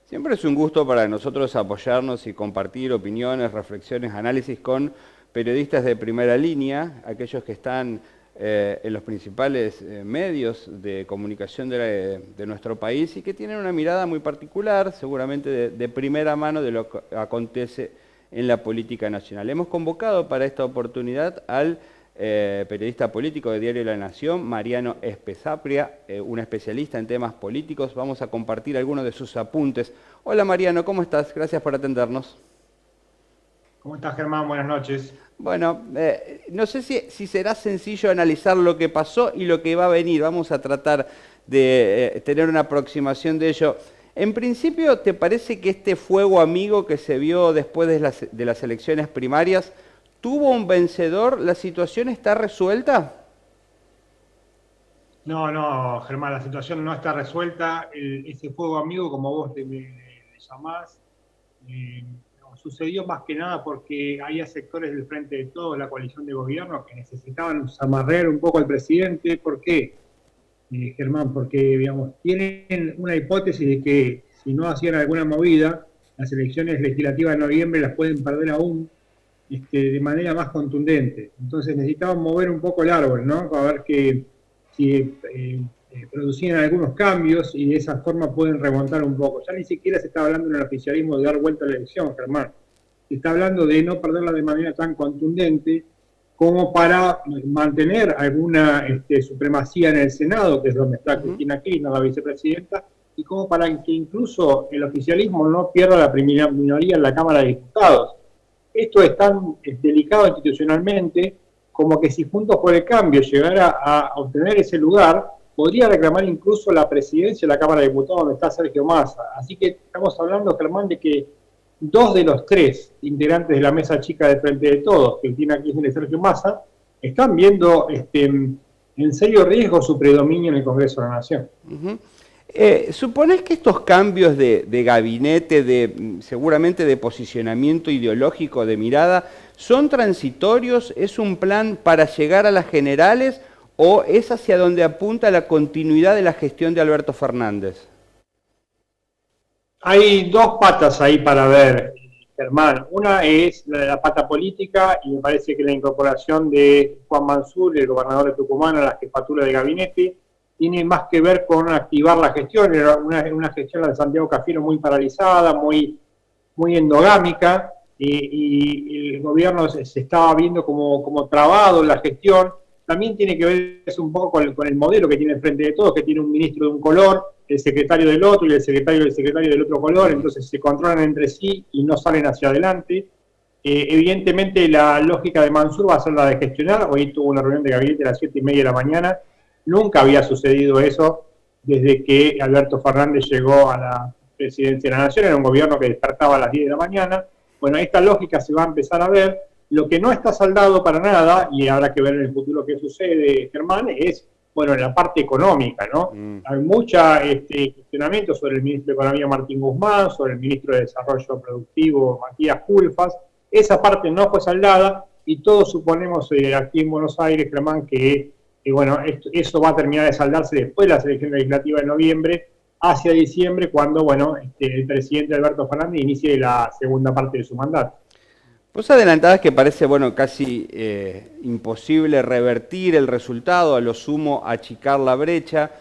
Siempre es un gusto para nosotros apoyarnos y compartir opiniones, reflexiones, análisis con periodistas de primera línea, aquellos que están en los principales medios de comunicación de nuestro país y que tienen una mirada muy particular, seguramente de primera mano de lo que acontece en la política nacional. Hemos convocado para esta oportunidad al periodista político de Diario La Nación, Mariano Espesapria, un especialista en temas políticos. Vamos a compartir algunos de sus apuntes. Hola Mariano, ¿cómo estás? Gracias por atendernos. ¿Cómo estás, Germán? Buenas noches. Bueno, no sé si será sencillo analizar lo que pasó y lo que va a venir. Vamos a tratar de tener una aproximación de ello. En principio, ¿te parece que este fuego amigo que se vio después de las elecciones primarias tuvo un vencedor? ¿La situación está resuelta? No, Germán, la situación no está resuelta. Ese fuego amigo, como vos le llamás, sucedió más que nada porque había sectores del Frente de Todos, la coalición de gobierno, que necesitaban zamarrear un poco al presidente. ¿Por qué, Germán? Porque, digamos, tienen una hipótesis de que si no hacían alguna movida, las elecciones legislativas de noviembre las pueden perder aún de manera más contundente. Entonces necesitaban mover un poco el árbol, ¿no? Para ver que si producían algunos cambios y de esa forma pueden remontar un poco. Ya ni siquiera se está hablando en el oficialismo de dar vuelta a la elección, Germán. Se está hablando de no perderla de manera tan contundente como para mantener alguna supremacía en el Senado, que es donde está Cristina Kirchner, la vicepresidenta, y como para que incluso el oficialismo no pierda la primera minoría en la Cámara de Diputados. Esto es tan delicado institucionalmente como que si Juntos por el Cambio llegara a obtener ese lugar, podría reclamar incluso la presidencia de la Cámara de Diputados donde está Sergio Massa. Así que estamos hablando, Germán, de que 2 de los 3 integrantes de la mesa chica de Frente de Todos, Cristina Kirchner y Sergio Massa, están viendo en serio riesgo su predominio en el Congreso de la Nación. ¿Suponés que estos cambios de gabinete, seguramente de posicionamiento ideológico, de mirada, son transitorios? ¿Es un plan para llegar a las generales o es hacia donde apunta la continuidad de la gestión de Alberto Fernández? Hay 2 patas ahí para ver, Germán. Una es la de la pata política y me parece que la incorporación de Juan Mansur, el gobernador de Tucumán, a la jefatura de gabinete, tiene más que ver con activar la gestión. Era una gestión, la de Santiago Cafiero, muy paralizada, muy endogámica, y el gobierno se estaba viendo como trabado en la gestión. También tiene que ver un poco con el modelo que tiene el Frente de Todos, que tiene un ministro de un color, el secretario del otro y el secretario del otro color, entonces se controlan entre sí y no salen hacia adelante. Evidentemente la lógica de Mansur va a ser la de gestionar. Hoy tuvo una reunión de gabinete a las 7:30 de la mañana. Nunca había sucedido eso desde que Alberto Fernández llegó a la presidencia de la Nación. Era un gobierno que despertaba a las 10 de la mañana. Bueno, esta lógica se va a empezar a ver. Lo que no está saldado para nada, y habrá que ver en el futuro qué sucede, Germán, es, bueno, en la parte económica, ¿no? Hay mucho cuestionamiento sobre el ministro de Economía, Martín Guzmán, sobre el ministro de Desarrollo Productivo, Matías Culfas. Esa parte no fue saldada y todos suponemos aquí en Buenos Aires, Germán, que bueno, eso va a terminar de saldarse después de la elección legislativa de noviembre, hacia diciembre, cuando, bueno, el presidente Alberto Fernández inicie la segunda parte de su mandato. Vos adelantabas que parece, bueno, casi imposible revertir el resultado, a lo sumo achicar la brecha.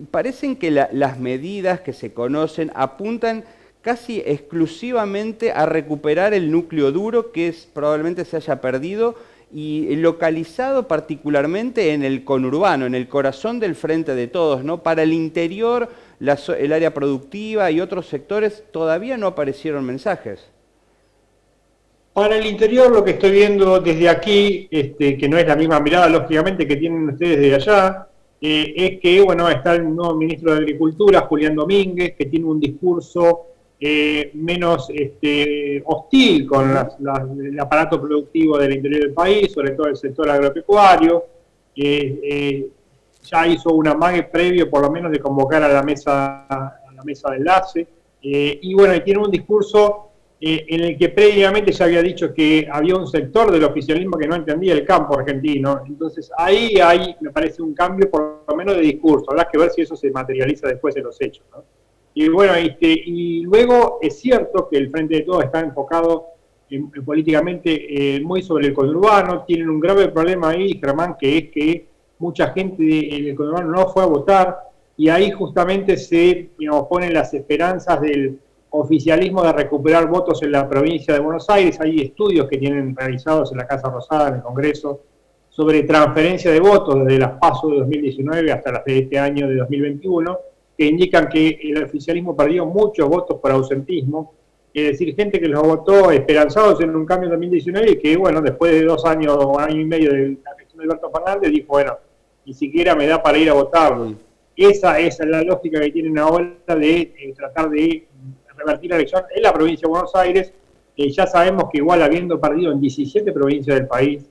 Parecen que las medidas que se conocen apuntan casi exclusivamente a recuperar el núcleo duro que probablemente se haya perdido y localizado particularmente en el conurbano, en el corazón del Frente de Todos, ¿no? Para el interior, el área productiva y otros sectores todavía no aparecieron mensajes. Para el interior, lo que estoy viendo desde aquí, que no es la misma mirada, lógicamente, que tienen ustedes desde allá, es que, bueno, está el nuevo ministro de Agricultura, Julián Domínguez, que tiene un discurso menos hostil con el aparato productivo del interior del país, sobre todo el sector agropecuario. Ya hizo un amague previo, por lo menos, de convocar a la mesa de enlace. Y bueno, tiene un discurso en el que previamente ya había dicho que había un sector del oficialismo que no entendía el campo argentino. Entonces ahí hay, me parece, un cambio por lo menos de discurso. Habrá que ver si eso se materializa después en los hechos, ¿no? Y bueno, y luego es cierto que el Frente de Todos está enfocado políticamente muy sobre el conurbano. Tienen un grave problema ahí, Germán, que es que mucha gente en el conurbano no fue a votar, y ahí justamente se, digamos, ponen las esperanzas del oficialismo de recuperar votos en la provincia de Buenos Aires. Hay estudios que tienen realizados en la Casa Rosada, en el Congreso, sobre transferencia de votos desde las PASO de 2019 hasta las de este año de 2021, que indican que el oficialismo perdió muchos votos por ausentismo, es decir, gente que los votó esperanzados en un cambio en 2019 y que, bueno, después de 2 años o año y medio de la gestión de Alberto Fernández, dijo, bueno, ni siquiera me da para ir a votarlo. Esa es la lógica que tienen ahora de tratar de revertir la elección en la provincia de Buenos Aires. Ya sabemos que igual habiendo perdido en 17 provincias del país,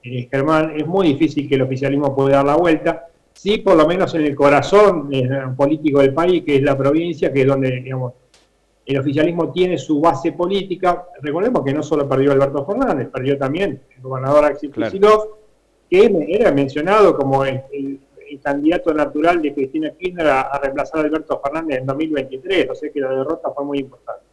Germán, es muy difícil que el oficialismo pueda dar la vuelta. Sí, por lo menos en el corazón político del país, que es la provincia, que es donde, digamos, el oficialismo tiene su base política. Recordemos que no solo perdió Alberto Fernández, perdió también el gobernador Axel Kicillof, que era mencionado como el candidato natural de Cristina Kirchner a reemplazar a Alberto Fernández en 2023, o sea que la derrota fue muy importante.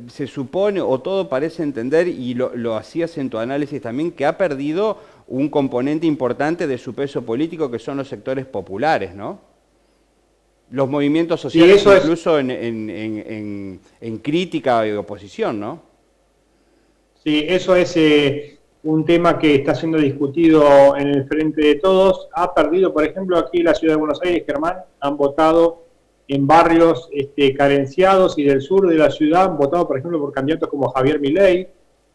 Se supone, o todo parece entender, y lo hacías en tu análisis también, que ha perdido un componente importante de su peso político, que son los sectores populares, ¿no? Los movimientos sociales, sí, incluso en crítica y oposición, ¿no? Sí, eso es un tema que está siendo discutido en el Frente de Todos. Ha perdido, por ejemplo, aquí en la ciudad de Buenos Aires, Germán, han votado en barrios carenciados y del sur de la ciudad, han votado, por ejemplo, por candidatos como Javier Milei,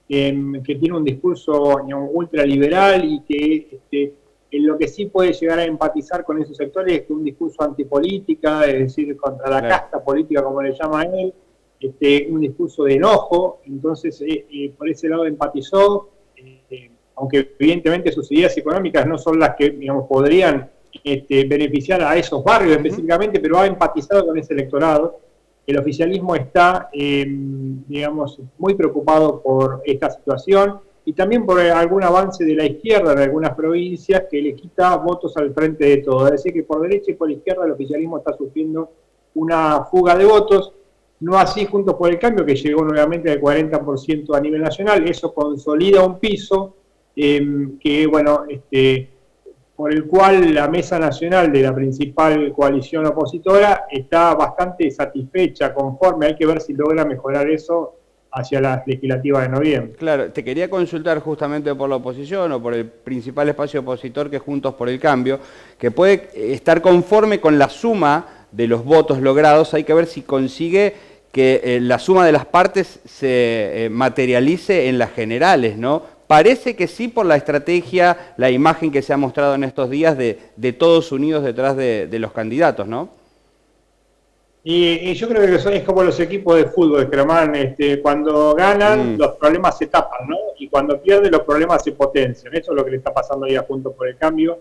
que tiene un discurso ultraliberal y que en lo que sí puede llegar a empatizar con esos sectores es que un discurso antipolítica, es decir, contra la casta política, como le llama él, un discurso de enojo. Entonces, por ese lado empatizó, aunque evidentemente sus ideas económicas no son las que, digamos, podrían beneficiar a esos barrios específicamente, pero ha empatizado con ese electorado. El oficialismo está, digamos, muy preocupado por esta situación y también por algún avance de la izquierda en algunas provincias que le quita votos al Frente de Todos. Es decir, que por derecha y por izquierda el oficialismo está sufriendo una fuga de votos. No así Juntos por el Cambio, que llegó nuevamente al 40% a nivel nacional. Eso consolida un piso que, bueno, por el cual la mesa nacional de la principal coalición opositora está bastante satisfecha, conforme. Hay que ver si logra mejorar eso hacia las legislativas de noviembre. Claro, te quería consultar justamente por la oposición o por el principal espacio opositor, que es Juntos por el Cambio, que puede estar conforme con la suma de los votos logrados. Hay que ver si consigue que la suma de las partes se materialice en las generales, ¿no? Parece que sí, por la estrategia, la imagen que se ha mostrado en estos días de todos unidos detrás de los candidatos, ¿no? Y yo creo que es como los equipos de fútbol, Germán, cuando ganan los problemas se tapan, ¿no? Y cuando pierden los problemas se potencian. Eso es lo que le está pasando ahí a Juntos por el Cambio.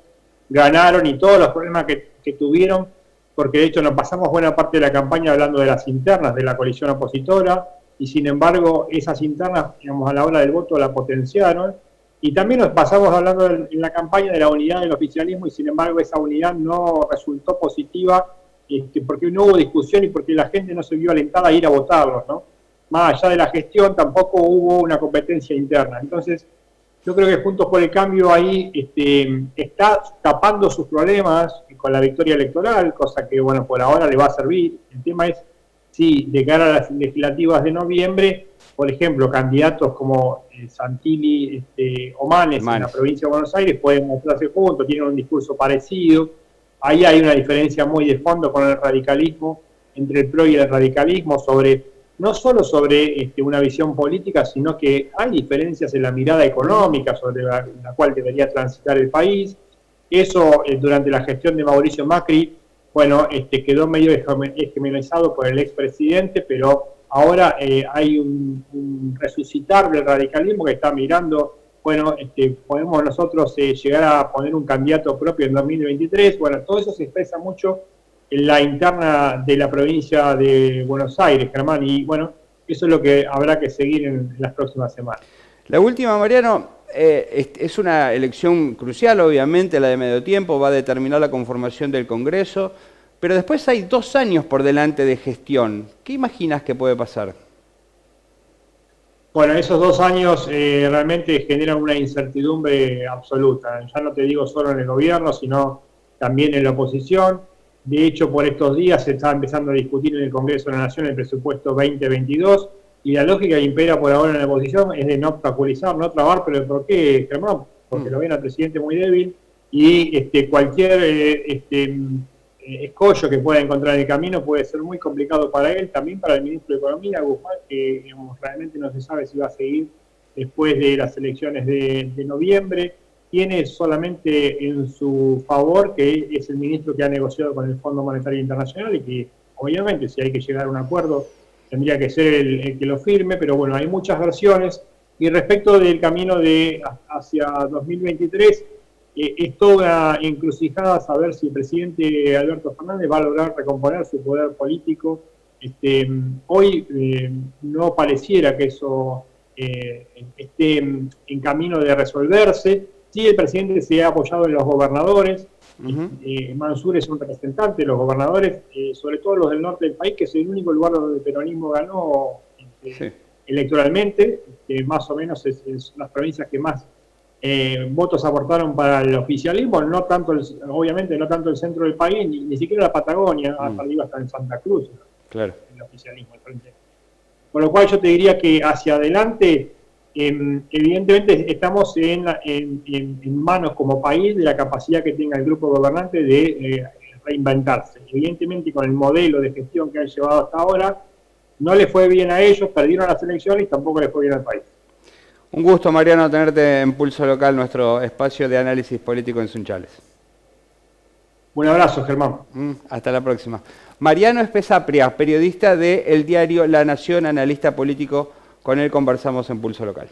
Ganaron y todos los problemas que tuvieron, porque de hecho nos pasamos buena parte de la campaña hablando de las internas de la coalición opositora, y sin embargo esas internas, digamos, a la hora del voto la potenciaron, y también nos pasamos hablando en la campaña de la unidad del oficialismo, y sin embargo esa unidad no resultó positiva, porque no hubo discusión y porque la gente no se vio alentada a ir a votarlos, ¿no? Más allá de la gestión, tampoco hubo una competencia interna. Entonces, yo creo que Juntos por el Cambio ahí está tapando sus problemas con la victoria electoral, cosa que, bueno, por ahora le va a servir. El tema es si de cara a las legislativas de noviembre, por ejemplo, candidatos como Santilli o Manes en la provincia de Buenos Aires pueden mostrarse juntos, tienen un discurso parecido. Ahí hay una diferencia muy de fondo con el radicalismo, entre el PRO y el radicalismo, no solo sobre una visión política, sino que hay diferencias en la mirada económica sobre la cual debería transitar el país. Eso, durante la gestión de Mauricio Macri, bueno, quedó medio hegemonizado por el expresidente, pero ahora hay un resucitar del radicalismo que está mirando, bueno, podemos nosotros llegar a poner un candidato propio en 2023. Bueno, todo eso se expresa mucho la interna de la provincia de Buenos Aires, Germán, y bueno, eso es lo que habrá que seguir en las próximas semanas. La última, Mariano, es una elección crucial, obviamente, la de medio tiempo, va a determinar la conformación del Congreso, pero después hay 2 años por delante de gestión. ¿Qué imaginas que puede pasar? Bueno, esos 2 años realmente generan una incertidumbre absoluta. Ya no te digo solo en el gobierno, sino también en la oposición. De hecho, por estos días se está empezando a discutir en el Congreso de la Nación el presupuesto 2022 y la lógica que impera por ahora en la oposición es de no obstaculizar, no trabar, pero ¿por qué, Germán? Porque lo ven al presidente muy débil y cualquier escollo que pueda encontrar en el camino puede ser muy complicado para él, también para el ministro de Economía, Guzmán, que realmente no se sabe si va a seguir después de las elecciones de noviembre. Tiene solamente en su favor que es el ministro que ha negociado con el Fondo Monetario Internacional y que obviamente si hay que llegar a un acuerdo tendría que ser el que lo firme, pero bueno, hay muchas versiones. Y respecto del camino hacia 2023, es toda encrucijada saber si el presidente Alberto Fernández va a lograr recomponer su poder político. Hoy no pareciera que eso esté en camino de resolverse. Sí, el presidente se ha apoyado en los gobernadores. Mansur es un representante de los gobernadores, sobre todo los del norte del país, que es el único lugar donde el peronismo ganó electoralmente. Más o menos es las provincias que más votos aportaron para el oficialismo, no tanto obviamente no tanto el centro del país, ni siquiera la Patagonia, arriba hasta en Santa Cruz, claro. El oficialismo. Con lo cual yo te diría que hacia adelante, evidentemente estamos en manos como país de la capacidad que tenga el grupo gobernante de reinventarse. Evidentemente con el modelo de gestión que han llevado hasta ahora, no le fue bien a ellos, perdieron las elecciones y tampoco le fue bien al país. Un gusto, Mariano, tenerte en Pulso Local, nuestro espacio de análisis político en Sunchales. Un abrazo, Germán. Hasta la próxima. Mariano Espesapria, periodista del diario La Nación, analista político, con él conversamos en Pulso Local.